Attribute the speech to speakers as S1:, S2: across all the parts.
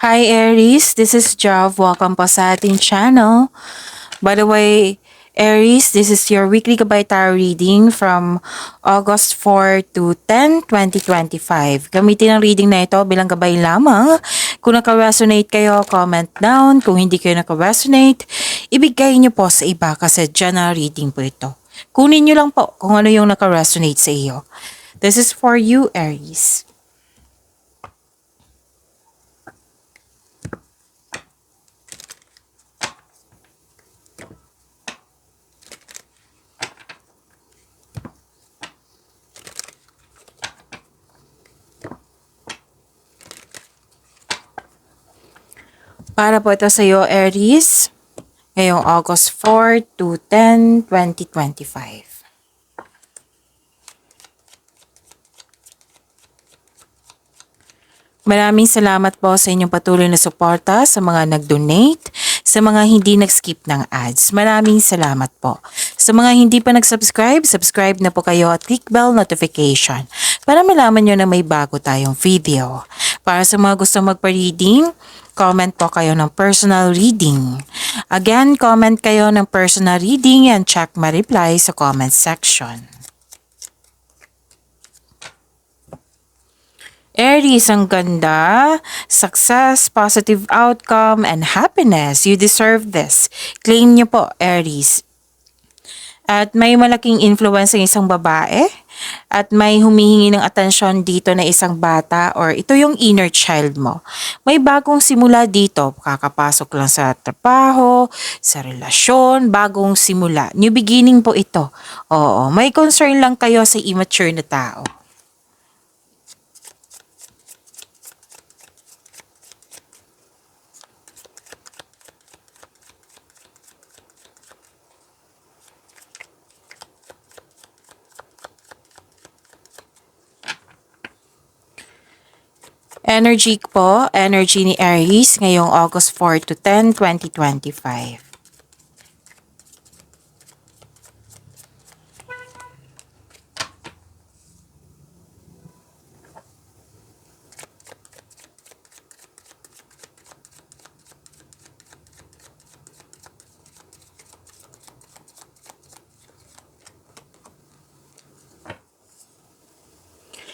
S1: Hi Aries, this is Jav. Welcome po sa ating channel. By the way, Aries, this is your weekly gabay tarot reading from August 4 to 10, 2025. Gamitin ang reading na ito bilang gabay lamang. Kung naka-resonate kayo, comment down. Kung hindi kayo naka-resonate, ibigay niyo po sa iba kasi general reading po ito. Kunin niyo lang po kung ano yung naka-resonate sa iyo. This is for you, Aries. Para po ito sa iyo, Aries, ngayong August 4 to 10, 2025. Maraming salamat po sa inyong patuloy na suporta, sa mga nag-donate, sa mga hindi nag-skip ng ads. Maraming salamat po. Sa mga hindi pa nag-subscribe, subscribe na po kayo at click bell notification para malaman nyo na may bago tayong video. Para sa mga gusto magpa-reading, comment po kayo ng personal reading. Again, comment kayo ng personal reading and check my reply sa comment section. Aries, ang ganda, success, positive outcome, and happiness. You deserve this. Claim niyo po, Aries. At may malaking influence ng isang babae at may humihingi ng atensyon dito na isang bata or ito yung inner child mo. May bagong simula dito. Kakapasok lang sa trabaho, sa relasyon, bagong simula. New beginning po ito. Oo, may concern lang kayo sa immature na tao. Energy ni Aries ngayong August 4 to 10, 2025.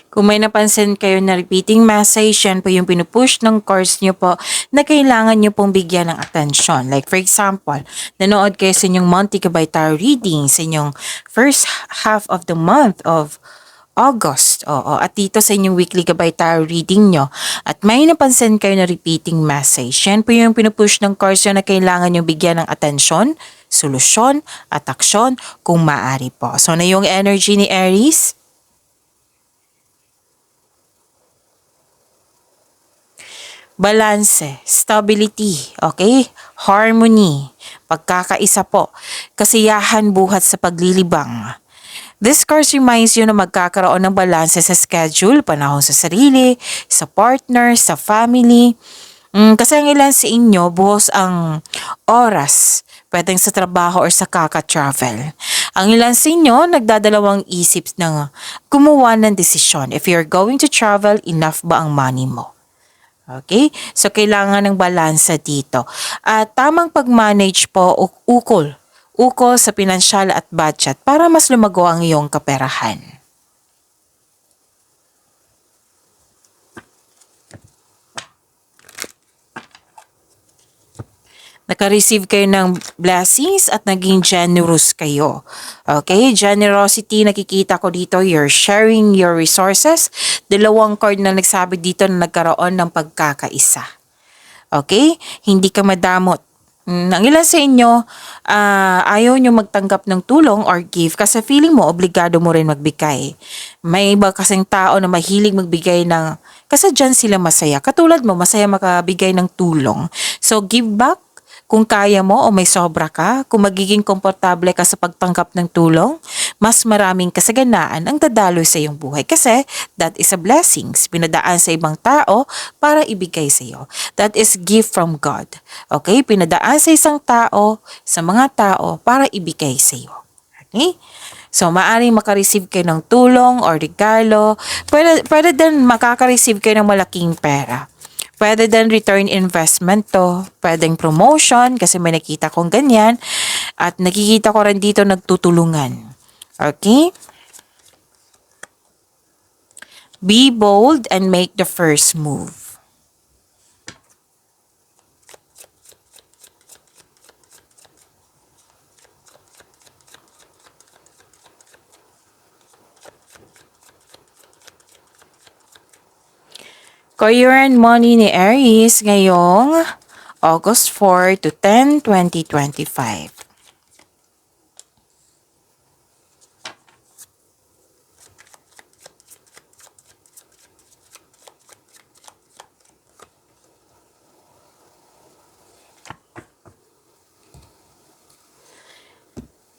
S1: Kung may napansin kayo na repeating message, yan po yung pinupush ng course nyo po na kailangan nyo pong bigyan ng atensyon. Like for example, nanood kayo sa inyong monthly gabay tarot reading sa inyong first half of the month of August. Oo, at dito sa inyong weekly gabay tarot reading nyo. At may napansin kayo na repeating message. Yan po yung pinupush ng course nyo na kailangan nyo bigyan ng atensyon, solusyon, at aksyon kung maaari po. So na yung energy ni Aries. Balanse, stability, okay? Harmony, pagkakaisa po, kasiyahan buhat sa paglilibang. This course reminds you na magkakaroon ng balanse sa schedule, panahon sa sarili, sa partner, sa family. Kasi ang ilan sa inyo, buhos ang oras, pwedeng sa trabaho or sa kaka-travel. Ang ilan sa inyo, nagdadalawang isip ng gumawa ng desisyon. If you're going to travel, enough ba ang money mo? Okay? So, kailangan ng balansa dito. At tamang pag-manage po, ukol sa pinansyal at budget para mas lumago ang iyong kaperahan. Naka-receive kayo ng blessings at naging generous kayo. Okay? Generosity, nakikita ko dito, you're sharing your resources. Dalawang card na nagsabi dito na nagkaroon ng pagkakaisa. Okay? Hindi ka madamot. Ang ilan sa inyo, ayaw nyo magtanggap ng tulong or give kasi feeling mo, obligado mo rin magbigay. May iba kasing tao na mahilig magbigay ng, kasi dyan sila masaya. Katulad mo, masaya makabigay ng tulong. So, give back. Kung kaya mo o may sobra ka, kung magiging komportable ka sa pagtanggap ng tulong, mas maraming kasaganaan ang dadaloy sa iyong buhay. Kasi that is a blessings. Pinadaan sa ibang tao para ibigay sa iyo. That is gift from God. Okay? Pinadaan sa isang tao, sa mga tao para ibigay sa iyo. Okay? So, maaaring makareceive kayo ng tulong or regalo. Pwede din makaka-receive kayo ng malaking pera. Pwede din return investment to. Pwedeng promotion kasi may nakita kong ganyan. At nakikita ko rin dito nagtutulungan. Okay? Be bold and make the first move. Career and money ni Aries ngayong August 4 to 10, 2025.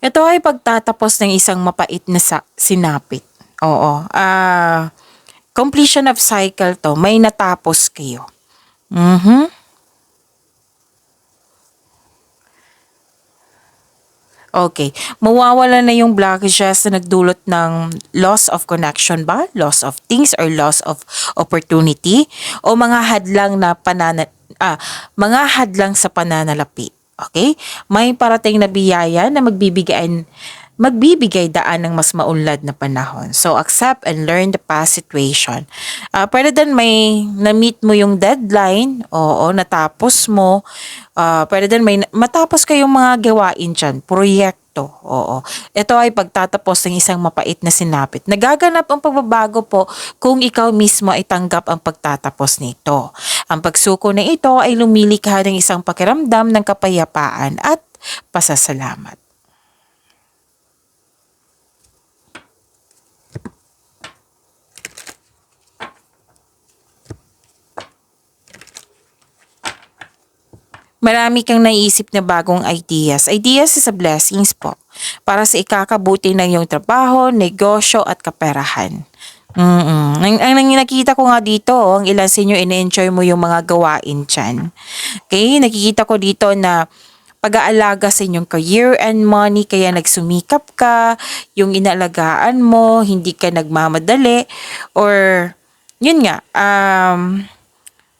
S1: Ito ay pagtatapos ng isang mapait na sinapit. Oo. Completion of cycle to. May natapos kayo. Okay. Mawawala na yung blockages na nagdulot ng loss of connection ba? Loss of things or loss of opportunity? O mga hadlang sa pananalapi. Okay? May parating na biyaya na magbibigay daan ng mas maunlad na panahon. So, accept and learn the past situation. Pwede din may na-meet mo yung deadline, oo, natapos mo. Pwede din may matapos kayong mga gawain dyan, proyekto, oo. Ito ay pagtatapos ng isang mapait na sinapit. Nagaganap ang pagbabago po kung ikaw mismo ay tanggap ang pagtatapos nito. Ang pagsuko na ito ay lumilikha ng isang pakiramdam ng kapayapaan at pasasalamat. Marami kang naiisip na bagong ideas. Ideas is a blessings po. Para sa ikakabuti ng iyong trabaho, negosyo at kaperahan. Ang nakikita ko nga dito, ang ilan sa inyo ine-enjoy mo yung mga gawain dyan. Okay, nakikita ko dito na pag-aalaga sa inyong career and money, kaya nagsumikap ka, yung inaalagaan mo, hindi ka nagmamadali, or yun nga,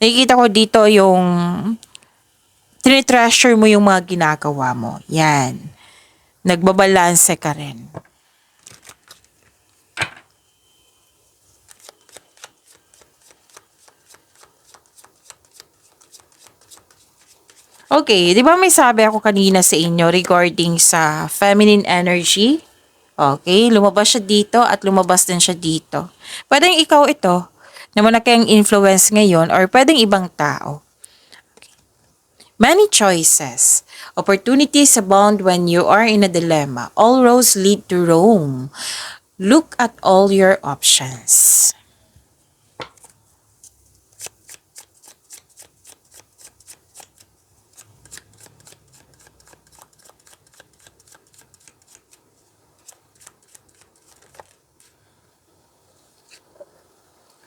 S1: nakikita ko dito yung tinitreasure mo yung mga ginagawa mo. Yan. Nagbabalanse ka rin. Okay, di ba may sabi ako kanina sa inyo regarding sa feminine energy? Okay, lumabas siya dito at lumabas din siya dito. Pwedeng ikaw ito, na wala kayong influence ngayon, or pwedeng ibang tao. Many choices. Opportunities abound when you are in a dilemma. All roads lead to Rome. Look at all your options.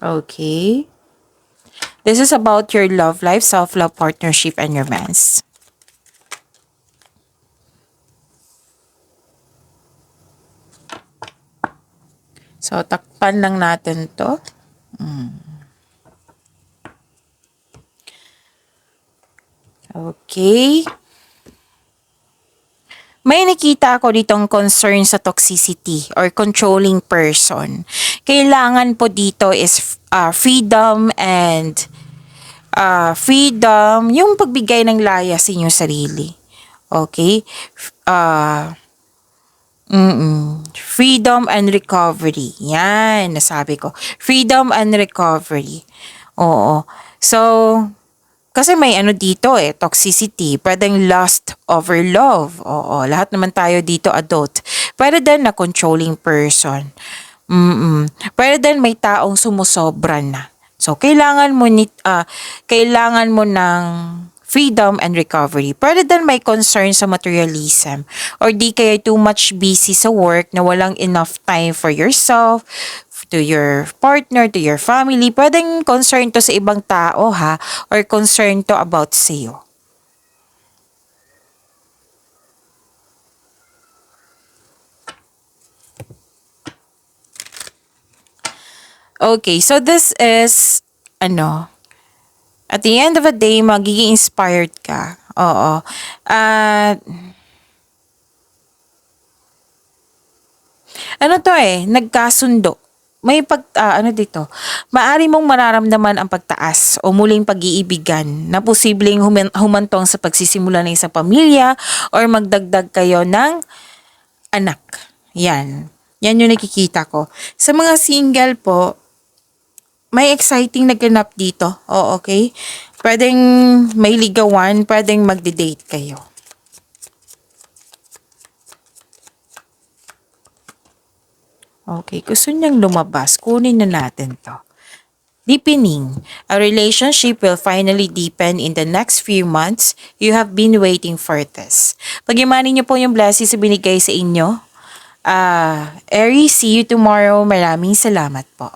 S1: Okay. This is about your love life, self-love, partnership, and romance. So, takpan lang natin to. Okay. May nakita ako ditong concern sa toxicity or controlling person. Kailangan po dito is freedom and freedom, yung pagbigay ng laya sa inyong sarili. Okay? Freedom and recovery. Yan, nasabi ko. Freedom and recovery. Oo. So, kasi may ano dito toxicity. Pwedeng lust over love. Oo, lahat naman tayo dito adult. Pwede din na controlling person. Pwede din may taong sumusobra na. So, kailangan mo ng freedom and recovery. Pwede din may concern sa materialism or di kaya too much busy sa work na walang enough time for yourself, to your partner, to your family. Pwedeng concern to sa ibang tao ha, or concern to about sa'yo. Okay, so this is, At the end of the day, magiging inspired ka. Oo. At ano to nagkasundo. May ano dito, maari mong mararamdaman ang pagtaas o muling pag-iibigan na posibleng humantong sa pagsisimula ng isang pamilya or magdagdag kayo ng anak. Yan. Yan yung nakikita ko. Sa mga single po, may exciting na ganap dito. O, okay? Pwedeng may ligawan, pwedeng magde-date kayo. Okay, gusto niyang lumabas. Kunin na natin to. Deepening. A relationship will finally deepen in the next few months. You have been waiting for this. Pag-imanin niyo po yung blessings na binigay sa inyo. Aries, see you tomorrow. Maraming salamat po.